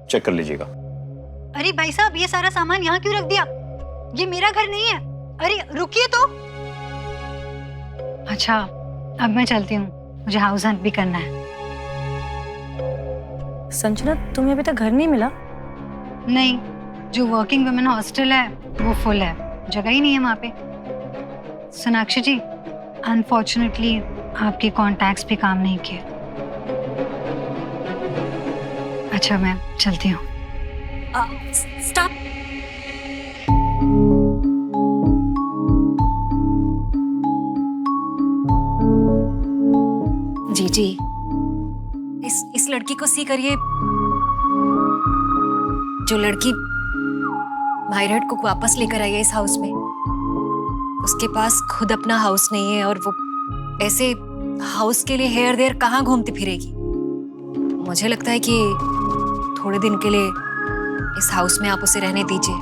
Check कर लीजिएगा। अरे भाई साहब, ये सारा सामान यहाँ क्यों रख दिया? ये मेरा घर नहीं है। अरे रुकिए तो। अच्छा, अब मैं चलती हूँ, मुझे हाउस हंट भी करना है। संजना, तुम्हें अभी तक घर नहीं मिला? नहीं, जो वर्किंग वुमेन हॉस्टल है वो फुल है, जगह ही नहीं है वहाँ पे। सोनाक्षी जी, अनफॉर्चुनेटली आपके कॉन्टैक्ट्स भी काम नहीं किए। अच्छा, मैं चलती हूँ। स्टॉप। जी जी, इस लड़की को सी करिए। जो लड़की मायरहट को वापस लेकर आई है इस हाउस में, उसके पास खुद अपना हाउस नहीं है और वो ऐसे हाउस के लिए हेयर देयर कहाँ घूमती फिरेगी। मुझे लगता है कि थोड़े दिन के लिए इस हाउस में आप उसे रहने दीजिए।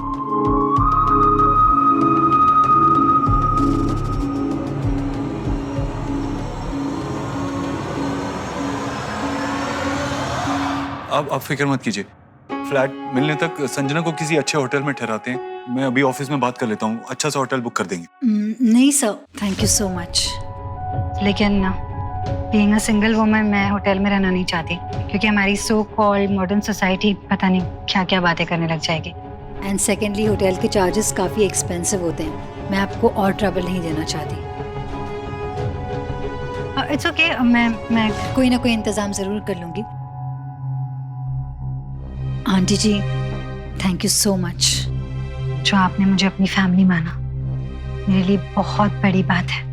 आप फिक्र मत कीजिए। फ्लैट मिलने तक संजना को किसी अच्छे होटल में ठहराते हैं। मैं अभी ऑफिस में बात कर लेता हूँ, अच्छा सा होटल बुक कर देंगे। नहीं sir, thank you so much. लेकिन बीइंग अ सिंगल वुमन मैं होटल में रहना नहीं चाहती, क्योंकि हमारी सो कॉल्ड मॉडर्न सोसाइटी पता नहीं क्या क्या बातें करने लग जाएगी। एंड सेकेंडली, होटल के चार्जेस काफ़ी एक्सपेंसिव होते हैं। मैं आपको और ट्रबल नहीं देना चाहती। इट्स ओके, मैं कोई ना कोई इंतज़ाम ज़रूर कर लूँगी। Aunty ji, thank you so much. जो आपने मुझे अपनी फैमिली माना, मेरे लिए बहुत बड़ी बात है।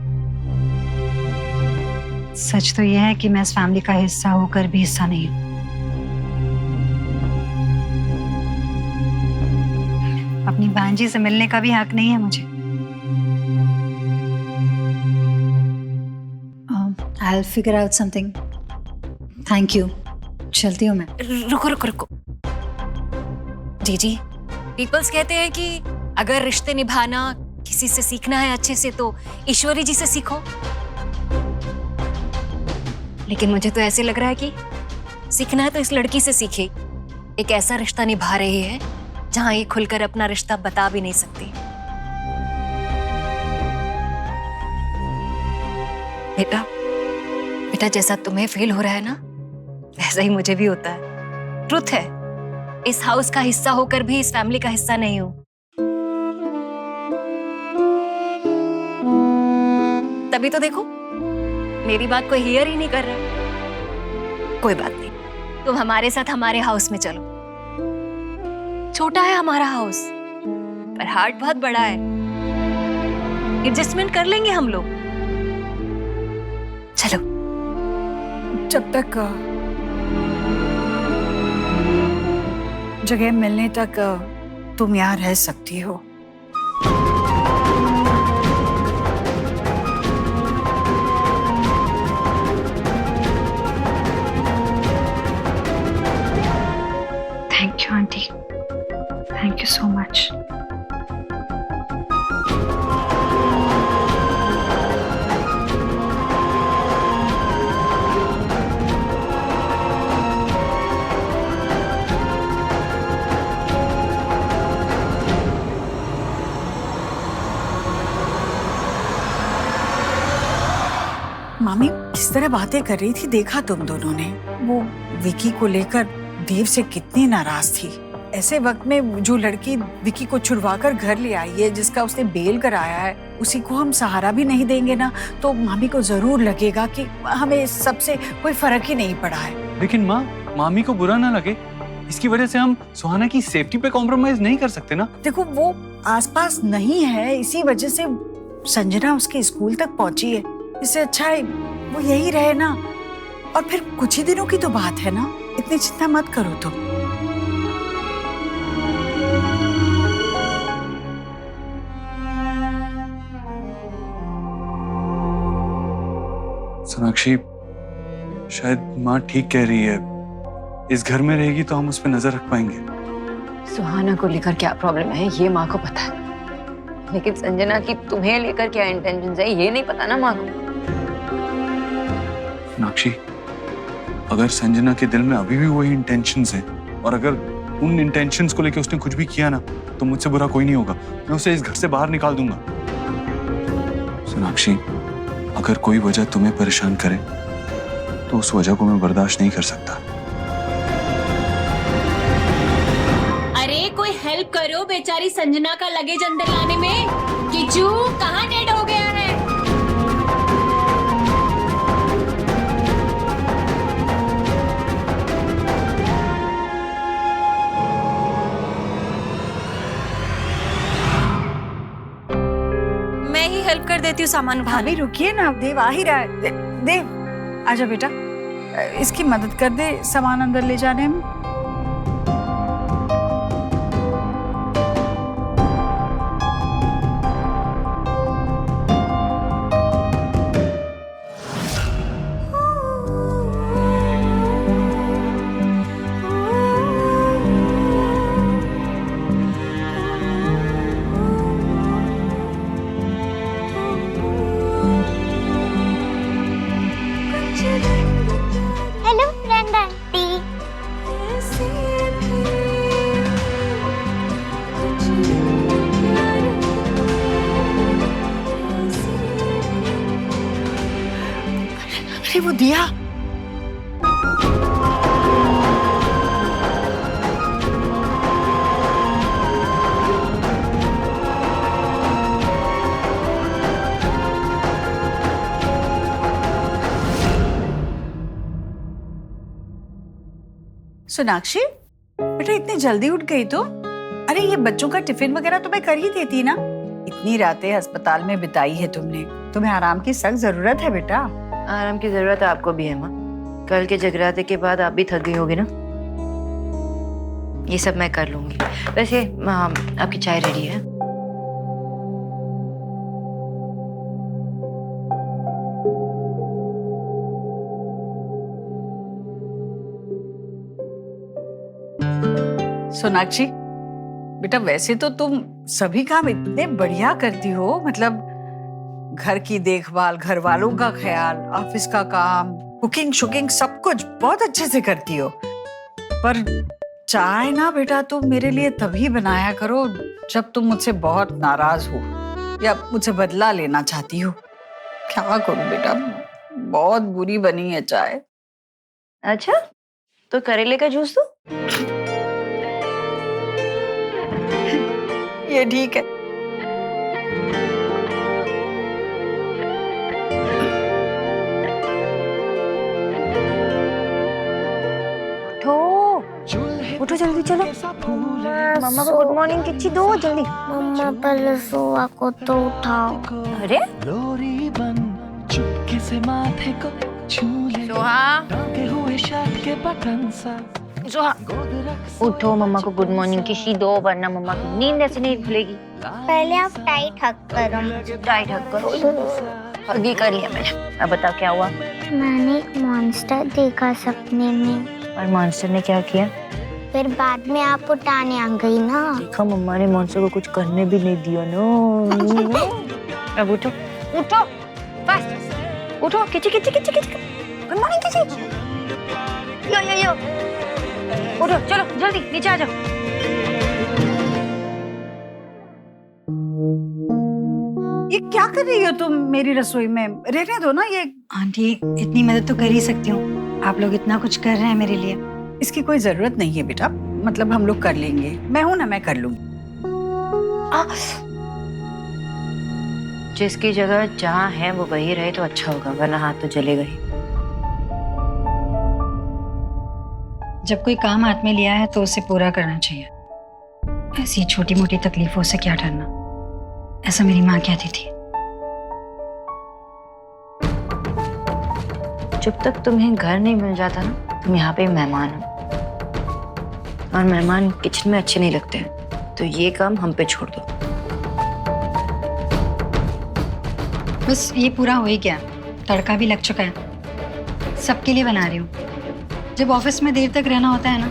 सच तो यह है कि मैं इस फैमिली का हिस्सा होकर भी हिस्सा नहीं हूँ। अपनी भांजी से मिलने का भी हक नहीं है मुझे। I'll figure out something. Thank you. चलती हूँ मैं। रुको रुको रुको। जी जी, पीपल्स कहते हैं कि अगर रिश्ते निभाना किसी से सीखना है अच्छे से तो ईश्वरी जी से सीखो। लेकिन मुझे तो ऐसे लग रहा है कि सीखना है तो इस लड़की से सीखे। एक ऐसा रिश्ता निभा रही है जहां ये खुलकर अपना रिश्ता बता भी नहीं सकती। बेटा बेटा, जैसा तुम्हें फील हो रहा है ना, वैसा ही मुझे भी होता है। ट्रुथ है, इस हाउस का हिस्सा होकर भी इस फैमिली का हिस्सा नहीं हूं। तभी तो देखो, मेरी बात कोई हियर ही नहीं कर रहा। कोई बात नहीं, तुम हमारे साथ हमारे हाउस में चलो। छोटा है हमारा हाउस, पर हार्ट बहुत बड़ा है। एडजस्टमेंट कर लेंगे हम लोग। चलो। जब तक जगह मिलने तक तुम यहाँ रह सकती हो। Thank you aunty, thank you so much. मामी किस तरह बातें कर रही थी देखा तुम दोनों ने? वो विकी को लेकर देव से कितनी नाराज थी। ऐसे वक्त में जो लड़की विकी को छुड़वाकर घर ले आई है, जिसका उसने बेल कराया है, उसी को हम सहारा भी नहीं देंगे ना, तो मामी को जरूर लगेगा कि हमें सबसे कोई फर्क ही नहीं पड़ा है। लेकिन माँ, मामी को बुरा ना लगे, इसकी वजह से हम सुहाना की सेफ्टी पे कॉम्प्रोमाइज नहीं कर सकते ना। देखो, वो आसपास नहीं है, इसी वजह से संजना उसके स्कूल तक पहुंची है। इससे अच्छा है वो यही रहे ना। और फिर कुछ ही दिनों की तो बात है ना, इतनी चिंता मत करो तुम। सोनाक्षी, शायद माँ ठीक कह रही है। इस घर में रहेगी तो हम उस पर नजर रख पाएंगे। सुहाना को लेकर क्या प्रॉब्लम है ये माँ को पता है, लेकिन संजना की तुम्हें लेकर क्या इंटेंशन है ये नहीं पता ना माँ को। सोनाक्षी, अगर संजना के दिल में अभी भी वही इंटेंशंस हैं और अगर उन इंटेंशंस को लेके उसने कुछ भी किया ना तो मुझसे बुरा कोई नहीं होगा। मैं उसे इस घर से बाहर निकाल दूंगा। सोनाक्षी, अगर कोई वजह तुम्हें परेशान करे तो उस वजह को मैं बर्दाश्त नहीं कर सकता। अरे कोई हेल्प करो बेचारी संजना का लगेज अंदर लाने में। किचू कहाँ डेड हो गया है? मैं ही हेल्प कर देती हूँ सामान उठाने। भाभी रुकिए ना, देव आ ही रहा है। देव आजा बेटा, इसकी मदद कर दे सामान अंदर ले जाने में। Hello friend aunty. अरे वो दिया। सोनाक्षी बेटा, इतनी जल्दी उठ गई तो? अरे ये बच्चों का टिफिन वगैरह तो मैं कर ही देती ना। इतनी रातें अस्पताल में बिताई है तुमने, तुम्हें आराम की सख्त जरूरत है बेटा। आराम की जरूरत आपको भी है माँ। कल के जगराते के बाद आप भी थक गई होगी ना। ये सब मैं कर लूंगी। वैसे आपकी चाय रेडी है। सोनाक्षी बेटा, वैसे तो तुम सभी काम इतने बढ़िया करती हो, मतलब घर की देखभाल, घर वालों का ख्याल, ऑफिस का काम, कुकिंग शुकिंग सब कुछ बहुत अच्छे से करती हो। पर चाय ना बेटा तुम मेरे लिए तभी बनाया करो जब तुम मुझसे बहुत नाराज हो या मुझसे बदला लेना चाहती हो। क्या करूं बेटा, बहुत बुरी बनी है चाय। अच्छा, तो करेले का जूस दो। ये ठीक है। उठो जल्दी, चलो। मम्मा को गुड मॉर्निंग किच्ची दो जल्दी। मम्मा पहले सोआ को तो उठाओ। अरे लोरी बन चुपके से माथे को छू ले, के हुए शर्ट के बटन सा गोद रख। उठो, मम्मा को गुड मॉर्निंग की दो, वरना मम्मा की नींद ऐसे नहीं खुलेगी। पहले आप टाइट हक करो। टाइट हक करो। अभी कर लिया मैंने। अब बताओ क्या हुआ? मैंने एक मॉन्स्टर देखा सपने में। और मॉन्स्टर ने क्या किया? फिर बाद में आप उठाने आ गई ना। देखा, मम्मा ने मॉन्स्टर को कुछ करने भी नहीं दिया ना। अब उठो, उठो, बस उठो। किची किची किची किची, गुड मॉर्निंग किची। यो उठो, चलो जल्दी नीचे आ जाओ। ये क्या कर रही हो तुम मेरी रसोई में? रहने दो ना। ये आंटी, इतनी मदद तो कर ही सकती हूँ। आप लोग इतना कुछ कर रहे हैं मेरे लिए। इसकी कोई जरूरत नहीं है बेटा, मतलब हम लोग कर लेंगे। मैं हूं ना, मैं कर लूंगी। जिसकी जगह जहाँ है वो वही रहे तो अच्छा होगा, वरना हाथ तो जलेगा ही। जब कोई काम हाथ में लिया है तो उसे पूरा करना चाहिए। ऐसी छोटी मोटी तकलीफों से क्या डरना, ऐसा मेरी माँ कहती थी। जब तक तुम्हें घर नहीं मिल जाता ना, तुम यहाँ पे मेहमान हो, और मेहमान किचन में अच्छे नहीं लगते, तो ये काम हम पे छोड़ दो। बस ये पूरा हो ही गया, तड़का भी लग चुका है। सबके लिए बना रही हूँ। जब ऑफिस में देर तक रहना होता है ना,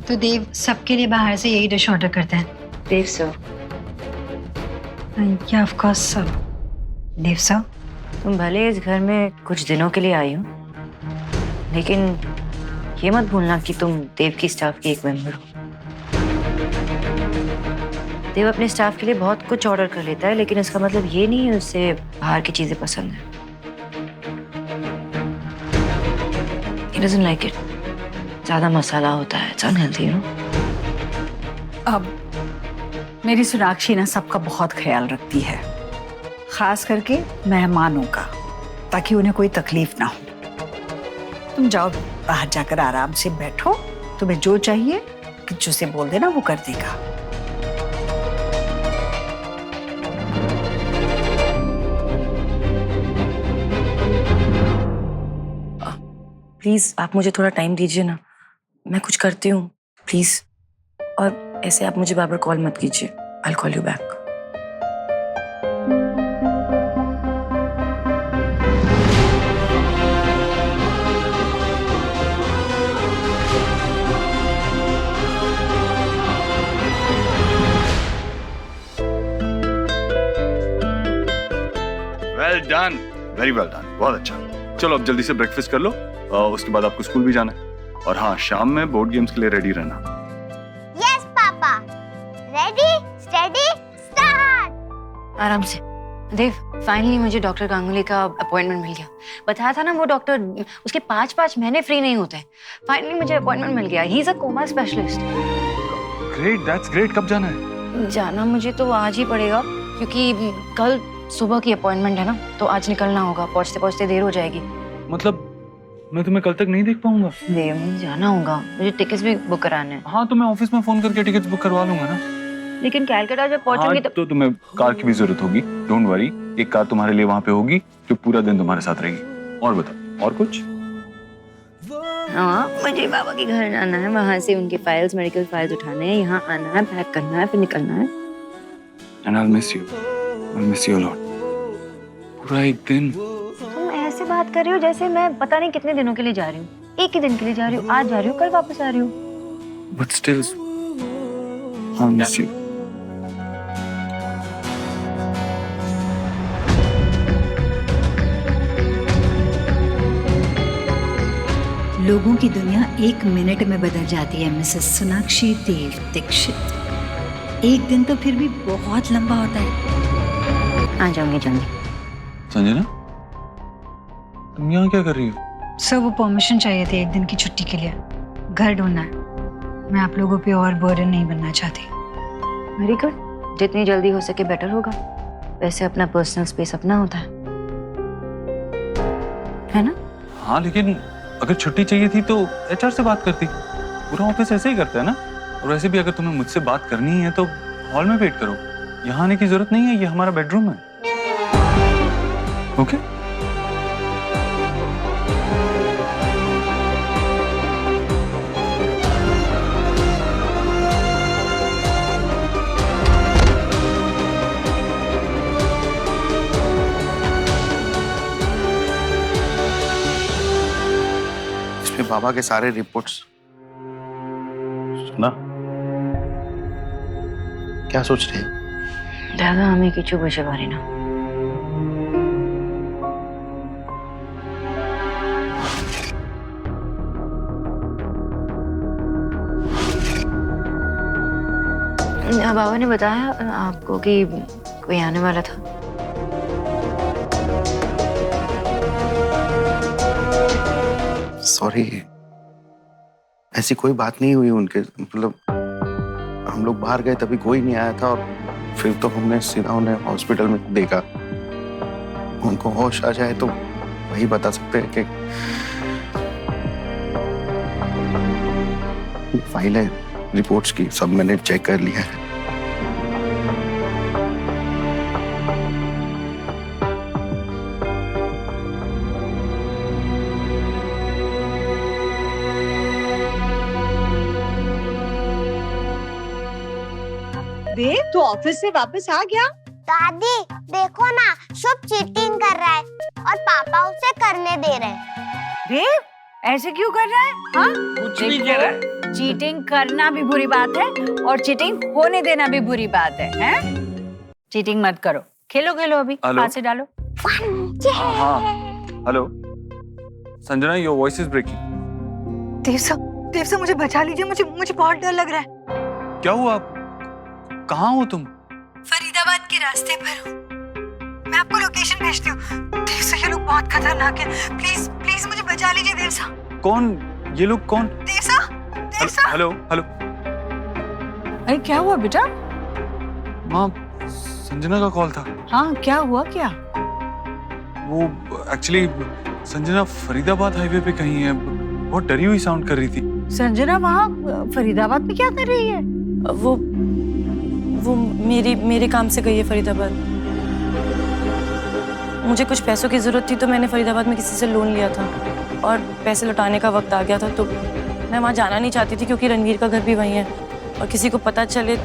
तो देव सबके लिए बाहर से यही डिश ऑर्डर करते हैं। Dev sir, yeah of course sir. Dev sir, तुम भले इस घर में कुछ दिनों के लिए आई हो, लेकिन ये मत भूलना कि तुम देव की स्टाफ की एक मेंबर हो। देव अपने स्टाफ के लिए बहुत कुछ ऑर्डर कर लेता है, लेकिन इसका मतलब ये नहीं है उससे बाहर की चीजें पसंद है। He doesn't like it. ज्यादा मसाला होता है, it's unhealthy, you know? अब मेरी सोनाक्षी ना सबका बहुत ख्याल रखती है, खास करके मेहमानों का, ताकि उन्हें कोई तकलीफ ना हो। तुम जाओ बाहर जाकर आराम से बैठो, तुम्हें जो चाहिए किच्चू से बोल देना, वो कर देगा। प्लीज आप मुझे थोड़ा टाइम दीजिए ना, मैं कुछ करती हूँ प्लीज। और ऐसे आप मुझे बार बार कॉल मत कीजिए, I call you back. Well done, very well done, बहुत अच्छा। चलो अब जल्दी से ब्रेकफास्ट कर लो, उसके बाद आपको स्कूल भी जाना है। और हाँ, शाम में बोर्ड गेम्स के लिए रेडी रहना। Yes papa, ready steady start. आराम से। देव, फाइनली मुझे डॉक्टर गांगुली का अपॉइंटमेंट मिल गया। बताया था ना वो डॉक्टर, उसके 5 महीने फ्री नहीं होते। फाइनली मुझे अपॉइंटमेंट मिल गया। He is a coma specialist. Great, that's great. कब जाना है? जाना मुझे तो आज ही पड़ेगा, क्योंकि कल सुबह की अपॉइंटमेंट है ना, तो आज निकलना होगा। पहुंचते पहुंचते देर हो जाएगी। मतलब मैं तुम्हें कल तक नहीं देख पाऊंगा? देव, मुझे जाना होगा, मुझे टिकट्स भी बुक कराने हैं। हाँ, तो मैं ऑफिस में फोन करके टिकट्स बुक करवा लूंगा ना। लेकिन कैलकाटा जब पहुंचूंगी तो तुम्हें कार की भी जरूरत होगी। डोंट वरी, एक कार तुम्हारे लिए वहाँ पे होगी जो पूरा दिन तुम्हारे साथ रहेगी। और बता, और कुछ? हाँ, मुझे बाबा के घर जाना है, वहाँ से उनके फाइल्स, मेडिकल फाइल्स उठाने हैं, यहाँ आना है, पैक करना है, फिर निकलना है। And I'll miss you. I'll miss you a lot. पूरा एक दिन। तुम ऐसे बात कर रही हो जैसे मैं पता नहीं कितने दिनों के लिए जा रही हूँ। एक ही दिन के लिए जा रही हूँ, आज जा रही हूँ, कल वापस आ रही हूँ। But still, I'll miss you. लोगों की दुनिया 1 मिनट में बदल जाती है मिसेस सोनाक्षी देव दीक्षित। एक दिन तो फिर भी बहुत लंबा होता है। आ जाऊंगी जल्दी। संजना, तुम यहाँ क्या कर रही हो? सर, वो परमिशन चाहिए थी एक दिन की छुट्टी के लिए। घर ढूंढना है। मैं आप लोगों पे और बर्डन नहीं बनना चाहती। वेरी गुड, जितनी जल्दी हो सके बेटर होगा। वैसे अपना पर्सनल स्पेस अपना होता है ना? हाँ, लेकिन अगर छुट्टी चाहिए थी तो HR से बात करती। पूरा ऑफिस ऐसे ही करता है ना। और वैसे भी अगर तुम्हें मुझसे बात करनी है तो हॉल में वेट करो। यहाँ आने की जरूरत नहीं है, ये हमारा बेडरूम है। ओके? बाबा के सारे रिपोर्ट्स सुना? क्या सोच रहे हो? दादा, हमें किचू बचे बारी ना। बाबा ने बताया आपको कि कोई आने वाला था। सॉरी, ऐसी कोई बात नहीं हुई उनके, मतलब हम लोग बाहर गए तभी कोई नहीं आया था, और फिर तो हमने सीधा उन्हें हॉस्पिटल में देखा। उनको होश आ जाए तो वही बता सकते हैं कि फाइल है रिपोर्ट्स की, सब मैंने चेक कर लिया है। देव, तू ऑफिस से वापस आ गया? दादी देखो ना, शुभ चीटिंग कर रहा है और पापा उसे करने दे रहे हैं। देव, ऐसे क्यों कर रहा है? हाँ, कुछ नहीं कह रहा है। चीटिंग करना भी बुरी बात है और चीटिंग होने देना भी बुरी बात है, हैं? चीटिंग मत करो, खेलो खेलो, अभी हाथ से डालो। हाँ, hello Sanjana, your voice is breaking. Dev साहब, मुझे बचा लीजिए, मुझे बहुत डर लग रहा है। क्या हुआ? कहाँ हो तुम? फरीदाबाद के रास्ते पर हूँ। मैं आपको लोकेशन भेजती हूँ। देव सा, ये लोग बहुत खतरनाक है। प्लीज प्लीज मुझे बचा लीजिए देव सा। कौन ये लोग? कौन? देव सा, देव सा। Hello hello. अरे क्या हुआ बेटा? माँ, संजना का कॉल था। हाँ, क्या हुआ क्या? वो एक्चुअली संजना फरीदाबाद हाईवे पे कहीं है, बहुत डरी हुई साउंड कर रही थी। संजना वहाँ फरीदाबाद में क्या कर रही है? वो मेरे काम से गई है फरीदाबाद। मुझे कुछ पैसों की जरूरत थी तो मैंने फरीदाबाद में किसी से लोन लिया था और पैसे लौटाने का वक्त आ गया था, तो मैं वहाँ जाना नहीं चाहती थी क्योंकि रणवीर का घर भी वहीं है और किसी को पता चले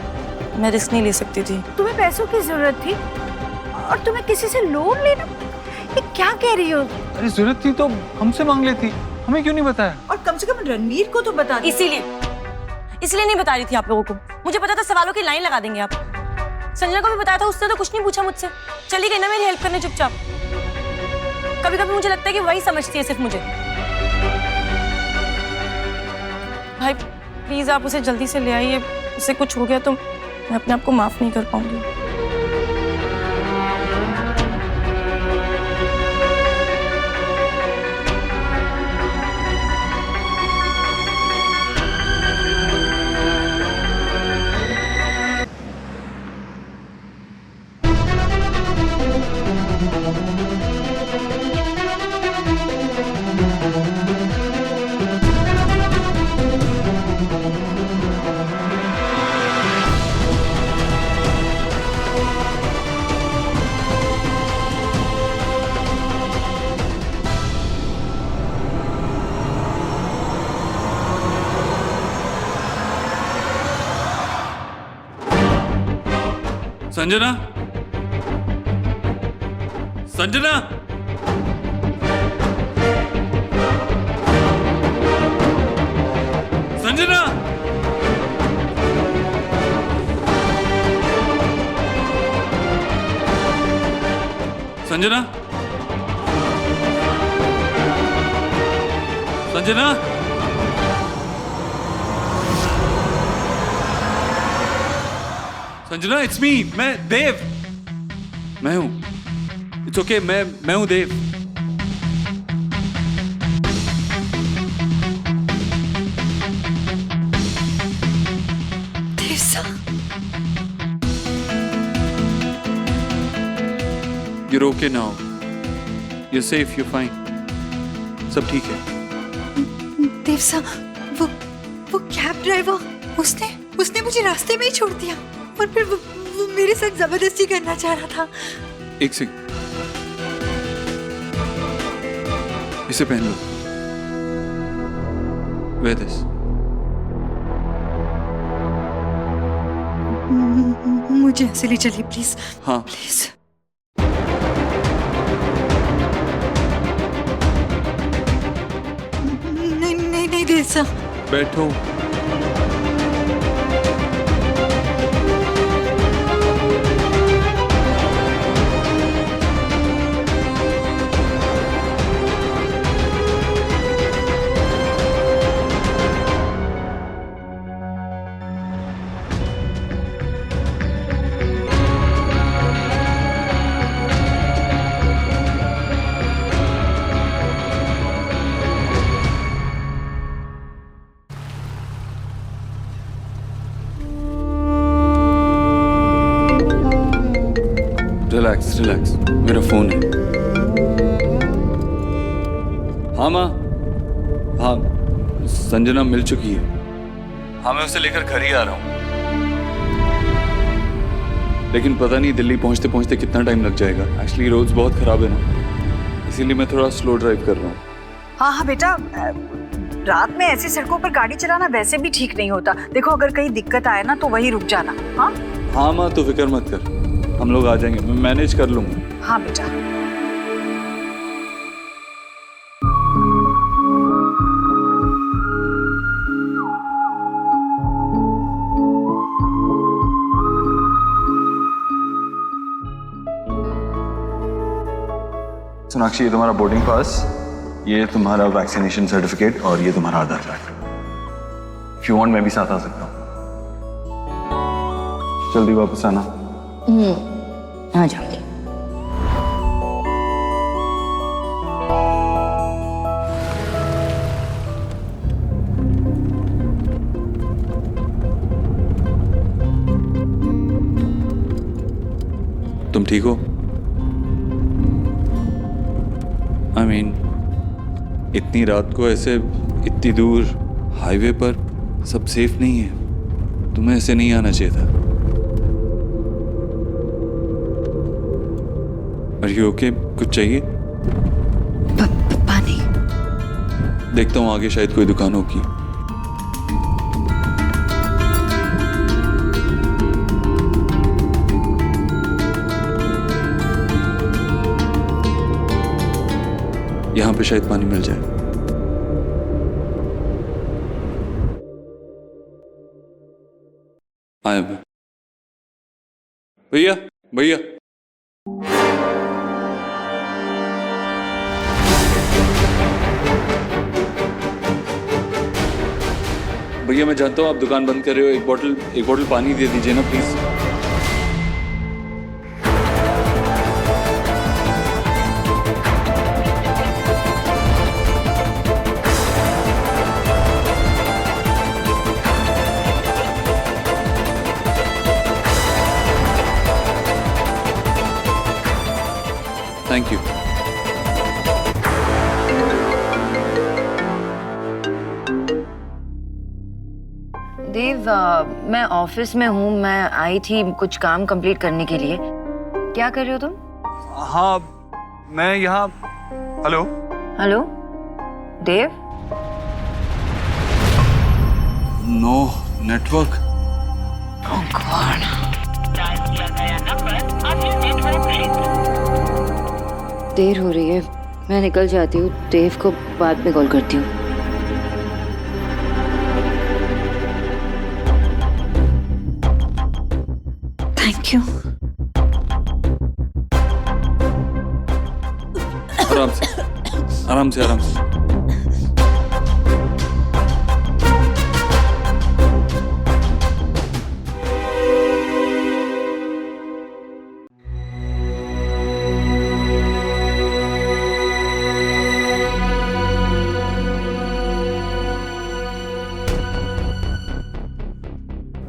मैं रिस्क नहीं ले सकती थी। तुम्हें पैसों की जरूरत थी और तुम्हें किसी से लोन लेना? ये क्या कह रही हो? अरे जरूरत थी तो हमसे मांग लेती, हमें क्यों नहीं बताया? और कम से कम रणवीर को तो बता दो। इसलिए नहीं बता रही थी आप लोगों को। मुझे पता था सवालों की लाइन लगा देंगे आप। संजना को भी बताया था, उसने तो कुछ नहीं पूछा मुझसे, चली गई ना मेरी हेल्प करने चुपचाप। कभी कभी मुझे लगता है कि वही समझती है सिर्फ मुझे। भाई प्लीज आप उसे जल्दी से ले आइए, उसे कुछ हो गया तो मैं अपने आप को माफ नहीं कर पाऊंगी। संजना, संजना, संजना, संजना, संजना, संजना, इट्स मी, मैं देव, मैं हूं। इट्स ओके, मैं हूं देव। देव सा, You're okay now. You're safe, you're fine. सब ठीक है। देव सा, वो कैब ड्राइवर, उसने मुझे रास्ते में ही छोड़ दिया और फिर वो मेरे साथ जबरदस्ती करना चाह रहा था। एक सेकंड, इसे पहन लो। Wear this. मुझे ऐसे ले चलिए प्लीज। हाँ। प्लीज। नहीं देव सा। बैठो। रिलैक्स रिलैक्स, मेरा फोन है। हाँ माँ, हाँ संजना मिल चुकी है। हाँ मैं उसे लेकर घर ही आ रहा हूँ, लेकिन पता नहीं दिल्ली पहुँचते पहुँचते कितना टाइम लग जाएगा। एक्चुअली रोड्स बहुत खराब है ना, इसीलिए मैं थोड़ा स्लो ड्राइव कर रहा हूँ। हाँ बेटा, रात में ऐसी सड़कों पर गाड़ी चलाना वैसे भी ठीक नहीं होता। देखो अगर कहीं दिक्कत आए ना तो वहीं रुक जाना। हाँ हाँ माँ, तो फिक्र मत कर, हम लोग आ जाएंगे, मैं मैनेज कर लूंगा। हाँ बेटा। सोनाक्षी, ये तुम्हारा बोर्डिंग पास, ये तुम्हारा वैक्सीनेशन सर्टिफिकेट और ये तुम्हारा आधार कार्ड। इफ यू वांट मैं भी साथ आ सकता हूँ। जल्दी वापस आना। आ जाऊंगी। तुम ठीक हो? आई मीन इतनी रात को ऐसे इतनी दूर हाईवे पर सब सेफ नहीं है, तुम्हें ऐसे नहीं आना चाहिए था। Are you okay? कुछ चाहिए? पानी। देखता हूँ आगे शायद कोई दुकान होगी। यहाँ पे शायद पानी मिल जाए। आया मैं। भैया भैया भैया मैं जानता हूँ आप दुकान बंद कर रहे हो, एक बोतल पानी दे दीजिए ना प्लीज। Thank you. देव, मैं ऑफिस में हूँ। मैं आई थी कुछ काम कंप्लीट करने के लिए। क्या कर रहे हो तुम? हाँ मैं यहाँ। Hello hello Dev. No network. देर हो रही है, मैं निकल जाती हूँ। देव को बाद में कॉल करती हूँ। Thank you. आराम से आराम से आराम से।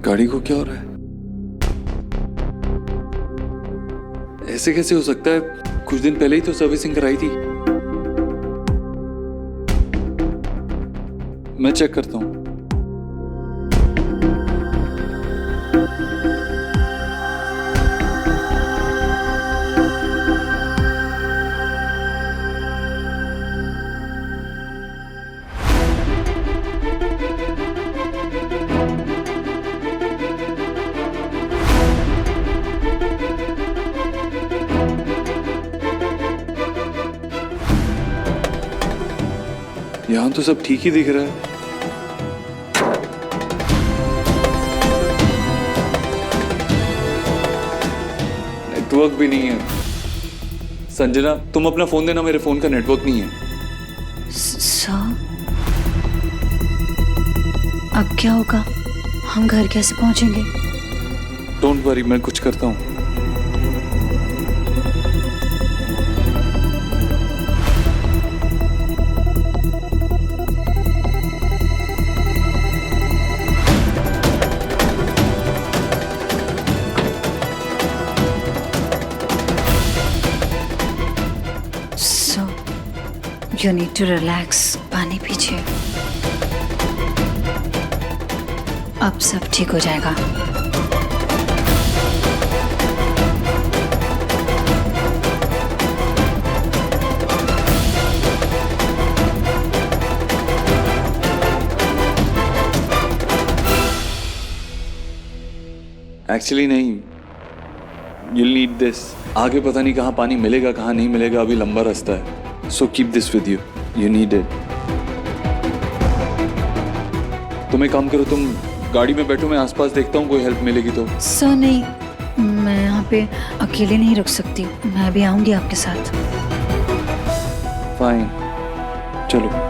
गाड़ी को क्या हो रहा है? ऐसे कैसे हो सकता है? कुछ दिन पहले ही तो सर्विसिंग कराई थी। मैं चेक करता हूं। यहां तो सब ठीक ही दिख रहा है। नेटवर्क भी नहीं है। संजना तुम अपना फोन देना, मेरे फोन का नेटवर्क नहीं है। सर अब क्या होगा? हम घर कैसे पहुंचेंगे? डोंट वरी, मैं कुछ करता हूं। You need to relax. पानी पीजिए। अब सब ठीक हो जाएगा। एक्चुअली नहीं, you'll need this. आगे पता नहीं कहाँ पानी मिलेगा कहाँ नहीं मिलेगा, अभी लंबा रास्ता है। So keep this with you. You need it. तुम एक काम करो, तुम गाड़ी में बैठो, मैं आसपास देखता हूँ कोई हेल्प मिलेगी तो। सर नहीं, मैं यहाँ पे अकेले नहीं रुक सकती। मैं भी आऊंगी आपके साथ। फाइन, चलो।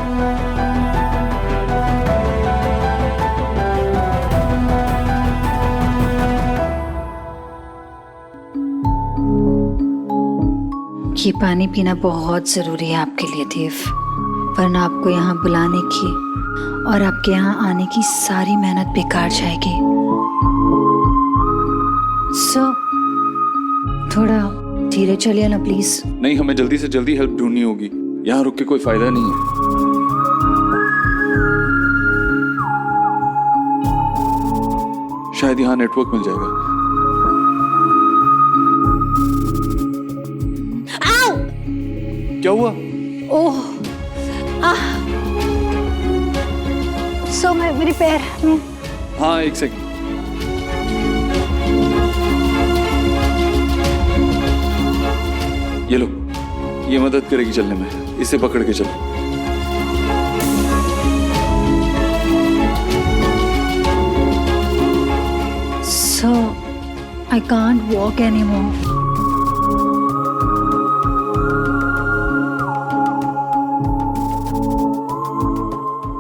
ये पानी पीना बहुत ज़रूरी है आपके लिए देव, वरना आपको यहाँ बुलाने की और आपके यहाँ आने की सारी मेहनत बेकार जाएगी। सो थोड़ा धीरे चलिए ना प्लीज। नहीं, हमें जल्दी से जल्दी हेल्प ढूंढनी होगी, यहाँ रुक के कोई फायदा नहीं है। शायद यहाँ नेटवर्क मिल जाएगा। क्या हुआ? ओह सो मेरे पैर में। हाँ, एक सेकंड। ये लो, ये मदद करेगी चलने में, इसे पकड़ के चलो। So I can't walk anymore.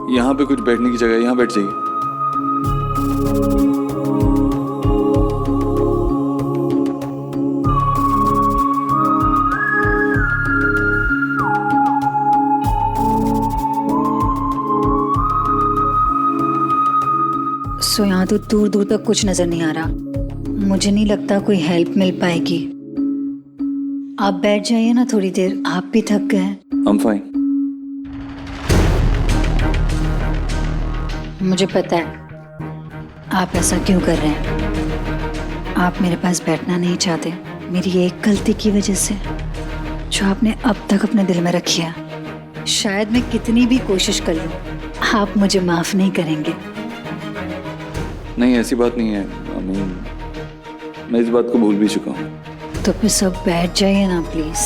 यहाँ पे कुछ बैठने की जगह है, यहाँ बैठ जाइए। सो यहाँ तो दूर दूर तक कुछ नजर नहीं आ रहा। मुझे नहीं लगता कोई हेल्प मिल पाएगी। आप बैठ जाइए ना थोड़ी देर, आप भी थक गए हैं। I'm fine. मुझे पता है आप ऐसा क्यों कर रहे हैं। आप मेरे पास बैठना नहीं चाहते मेरी एक गलती की वजह से, जो आपने अब तक अपने दिल में रखी है। शायद मैं कितनी भी कोशिश कर लूं, आप मुझे माफ नहीं करेंगे। नहीं, ऐसी बात नहीं है। मैं इस बात को भूल भी चुका हूँ। तो फिर सब बैठ जाइए ना प्लीज।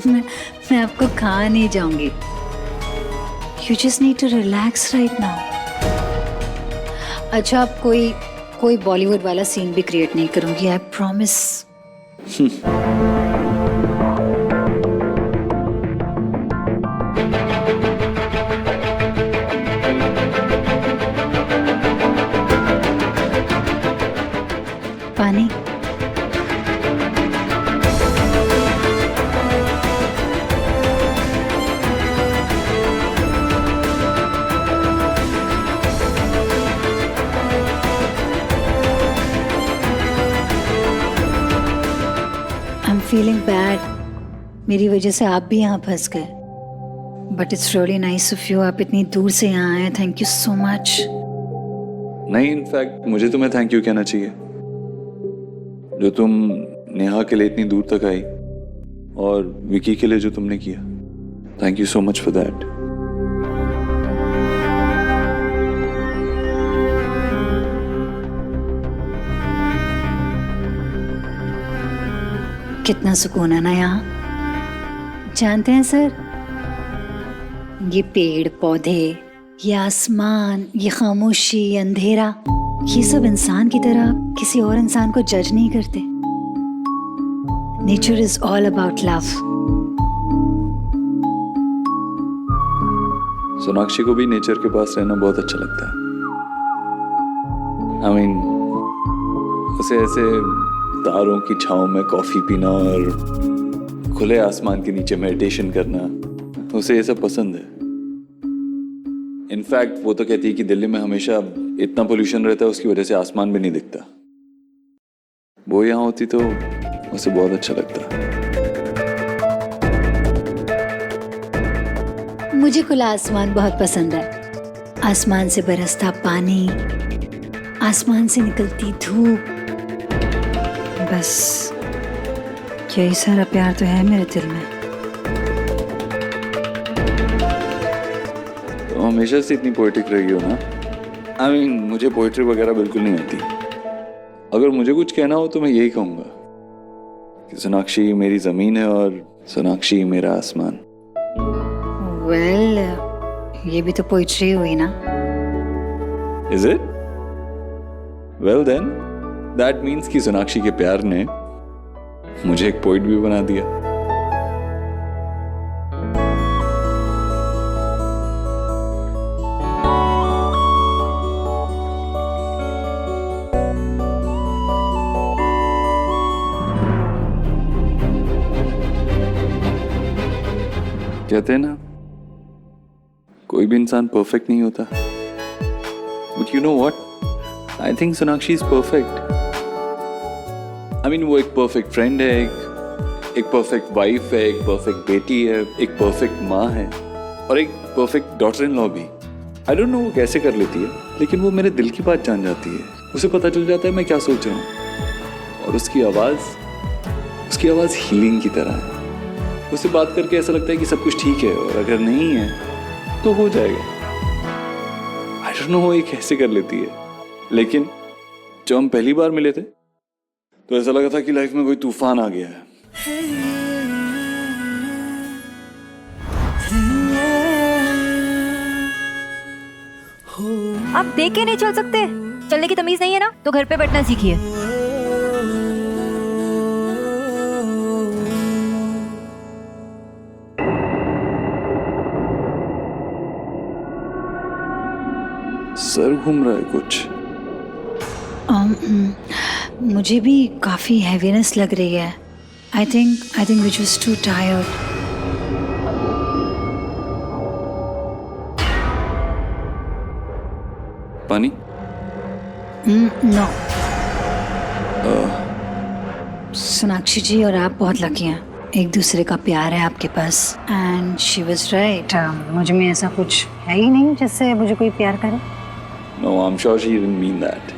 मैं आपको खा नहीं जाऊंगी। You just need to relax right now. अच्छा, आप कोई बॉलीवुड वाला सीन भी क्रिएट नहीं करूंगी, आई प्रॉमिस। पानी। फीलिंग बैड, मेरी वजह से आप भी यहाँ फंस गए। But it's really nice of you, आप इतनी दूर से यहाँ आए। Thank you so much. नहीं, इनफैक्ट मुझे तुम्हें थैंक यू कहना चाहिए, जो तुम नेहा के लिए इतनी दूर तक आई और विकी के लिए जो तुमने किया। Thank you so much for that. कितना सुकून है ना यहाँ। जानते हैं सर, ये पेड़ पौधे, ये आसमान, ये खामोशी, ये अंधेरा, ये सब इंसान की तरह किसी और इंसान को जज नहीं करते। Nature is all about love. Sonakshi को भी नेचर के पास रहना बहुत अच्छा लगता है। I mean, उसे ऐसे तारों की छांव में कॉफी पीना और खुले आसमान के नीचे मेडिटेशन करना, उसे ये सब पसंद है। इनफैक्ट वो तो कहती है कि दिल्ली में हमेशा इतना पोल्यूशन रहता है, उसकी वजह से आसमान भी नहीं दिखता। वो यहाँ होती तो उसे बहुत अच्छा लगता। मुझे खुला आसमान बहुत पसंद है। आसमान से बरसता पानी, आसमान से निकलती धूप, बस यही सारा प्यार तो है मेरे दिल में। तो हमेशा से इतनी पोएटिक रही हो ना। I mean, मुझे पोएट्री वगैरह बिल्कुल नहीं आती। अगर मुझे कुछ कहना हो तो मैं यही कहूंगा कि सोनाक्षी मेरी जमीन है और सोनाक्षी मेरा आसमान। वेल, ये भी तो पोइट्री हुई ना। Is it? Well then, that means कि सोनाक्षी के प्यार ने मुझे एक पोइट भी बना दिया। कहते हैं ना, कोई भी इंसान परफेक्ट नहीं होता, but you know what, I think Sonakshi is perfect. I mean वो एक परफेक्ट फ्रेंड है, एक परफेक्ट वाइफ है, एक परफेक्ट बेटी है, एक परफेक्ट माँ है और एक परफेक्ट डॉटर इन लॉ भी। आई डोंट नो वो कैसे कर लेती है, लेकिन वो मेरे दिल की बात जान जाती है। उसे पता चल जाता है मैं क्या सोच रहा हूँ, और उसकी आवाज़ हीलिंग की तरह है। उससे बात करके ऐसा लगता है कि सब कुछ ठीक है, और अगर नहीं है तो हो जाएगा। आई डोंट नो वो ये कैसे कर लेती है, लेकिन जब हम पहली बार मिले थे तो ऐसा लगा था कि लाइफ में कोई तूफान आ गया है। आप देख के नहीं चल सकते? चलने की तमीज नहीं है ना, तो घर पे बैठना सीखिए। सर घूम रहा है कुछ। मुझे भी काफ़ी हैवीनेस लग रही है। I think we just too tired. पानी? नो। सोनाक्षी जी और आप बहुत लकी हैं, एक दूसरे का प्यार है आपके पास। एंड शी वाज राइट, मुझ में ऐसा कुछ है ही नहीं जिससे मुझे कोई प्यार करे। No, I'm sure she didn't mean that.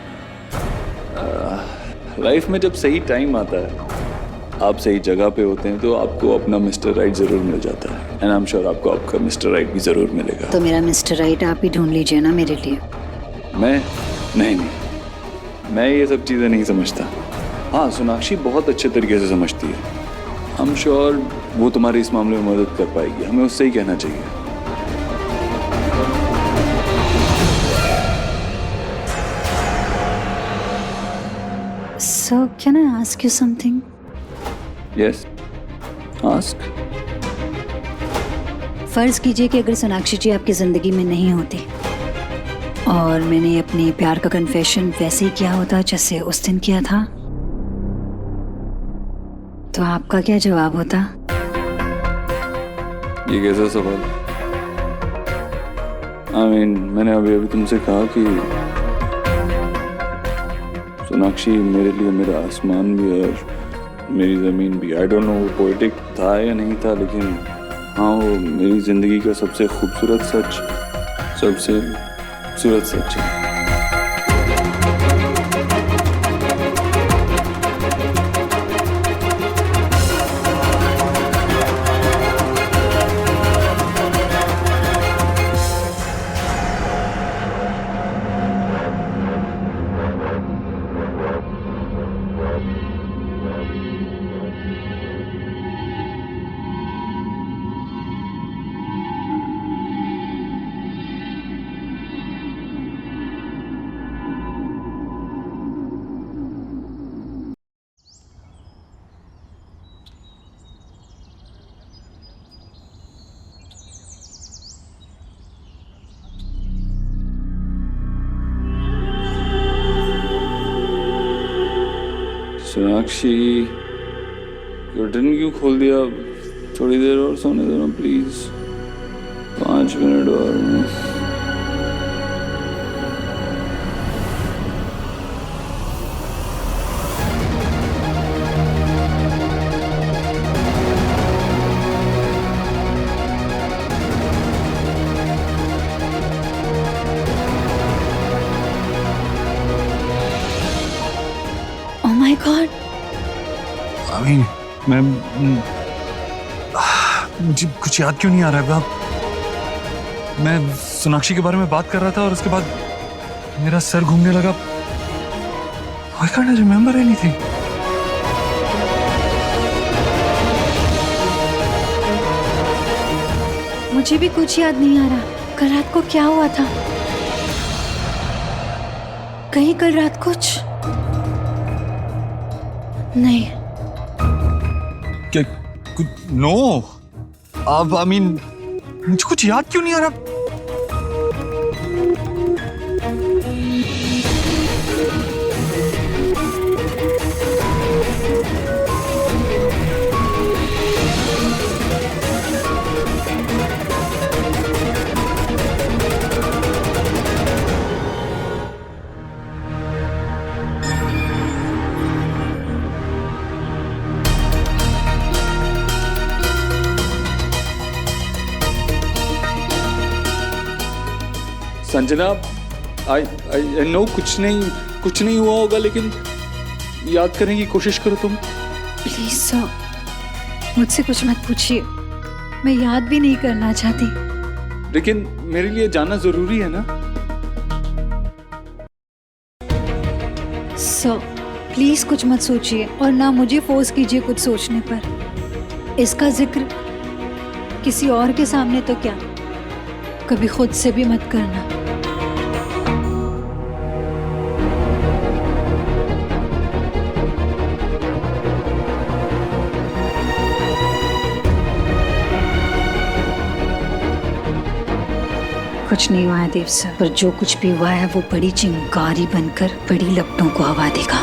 Life में जब सही टाइम आता है, आप सही जगह पे होते हैं, तो आपको अपना मिस्टर राइट जरूर मिल जाता है। एंड आई एम श्योर आपको आपका मिस्टर राइट भी जरूर मिलेगा। तो मेरा मिस्टर राइट आप ही ढूंढ लीजिए ना मेरे लिए। नहीं, मैं ये सब चीज़ें नहीं समझता। हाँ, सोनाक्षी बहुत अच्छे तरीके से समझती है। आई एम श्योर वो तुम्हारे इस मामले में मदद कर पाएगी। हमें उससे ही कहना चाहिए। So can I ask you something? Yes, ask. फर्ज कीजिए कि अगर सोनाक्षी जी आपकी जिंदगी में नहीं होती और मैंने अपने प्यार का कन्फेशन वैसे ही किया होता जैसे उस दिन किया था, तो आपका क्या जवाब होता? ये कैसा सवाल? I mean, मैंने अभी तुमसे कहा कि सोनाक्षी मेरे लिए मेरा आसमान भी है और मेरी ज़मीन भी। आई डोंट नो वो पोएटिक था या नहीं था, लेकिन हाँ, वो मेरी ज़िंदगी का सबसे खूबसूरत सच, सबसे खूबसूरत सच है। सोनाक्षी, कर्टन क्यों खोल दिया? थोड़ी देर और सोने दो ना प्लीज, 5 मिनट और। Oh my God! I mean, मुझे कुछ याद क्यों नहीं आ रहा है? मैं सोनाक्षी के बारे में बात कर रहा था और उसके बाद मेरा सर घूमने लगा। Why can't I remember anything? मुझे भी कुछ याद नहीं आ रहा। कल रात को क्या हुआ था? कहीं कल रात कुछ नहीं। क्या? नो, अब I mean, मुझे कुछ याद क्यों नहीं आ रहा? संजना, आई नो कुछ नहीं हुआ होगा, लेकिन याद करने की कोशिश करो तुम। प्लीज सर, मुझसे कुछ मत पूछिए, मैं याद भी नहीं करना चाहती। लेकिन मेरे लिए जानना जरूरी है ना। सर प्लीज कुछ मत सोचिए और ना मुझे फोर्स कीजिए कुछ सोचने पर। इसका जिक्र किसी और के सामने तो क्या, कभी खुद से भी मत करना। कुछ नहीं हुआ है देव सर, पर जो कुछ भी हुआ है वो बड़ी चिंगारी बनकर बड़ी लपटों को हवा देगा।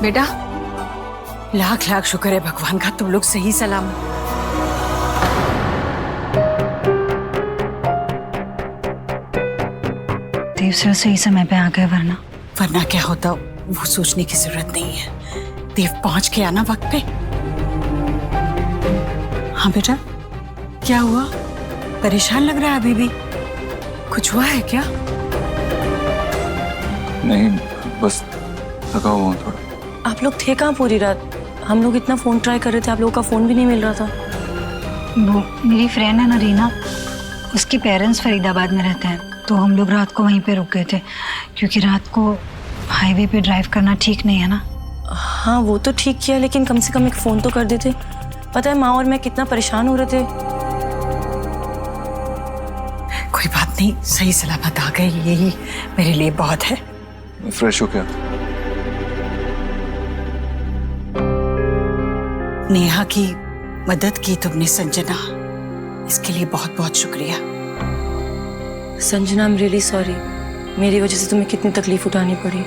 बेटा, लाख लाख शुक्र है भगवान का, तुम लोग सही सलामत। देव सर सही समय पे आ गए, वरना क्या होता वो सोचने की जरूरत नहीं है। देव पहुंच के आना वक्त पे। हाँ बेटा, क्या हुआ? परेशान लग रहा है अभी भी। कुछ हुआ है क्या? नहीं, बस थका हुआ हूं थोड़ा। आप लोग थे कहाँ पूरी रात? हम लोग इतना फोन ट्राई कर रहे थे, आप लोगों का फोन भी नहीं मिल रहा था। वो मेरी फ्रेंड है ना रीना, उसके पेरेंट्स फरीदाबाद में रहते हैं, तो हम लोग रात को वहीं पे रुक गए थे, क्योंकि रात को हाईवे पे ड्राइव करना ठीक नहीं है ना। हाँ वो तो ठीक किया, लेकिन कम से कम एक फोन तो कर देते। पता है माँ और मैं कितना परेशान हो रहे थे। कोई बात नहीं, सही सलामत आ गए, यही मेरे लिए बहुत है। फ्रेश हो क्या? नेहा की मदद की तुमने संजना, इसके लिए बहुत बहुत शुक्रिया। Sanjana, I am really sorry, मेरी वजह से तुम्हें कितनी तकलीफ उठानी पड़ी।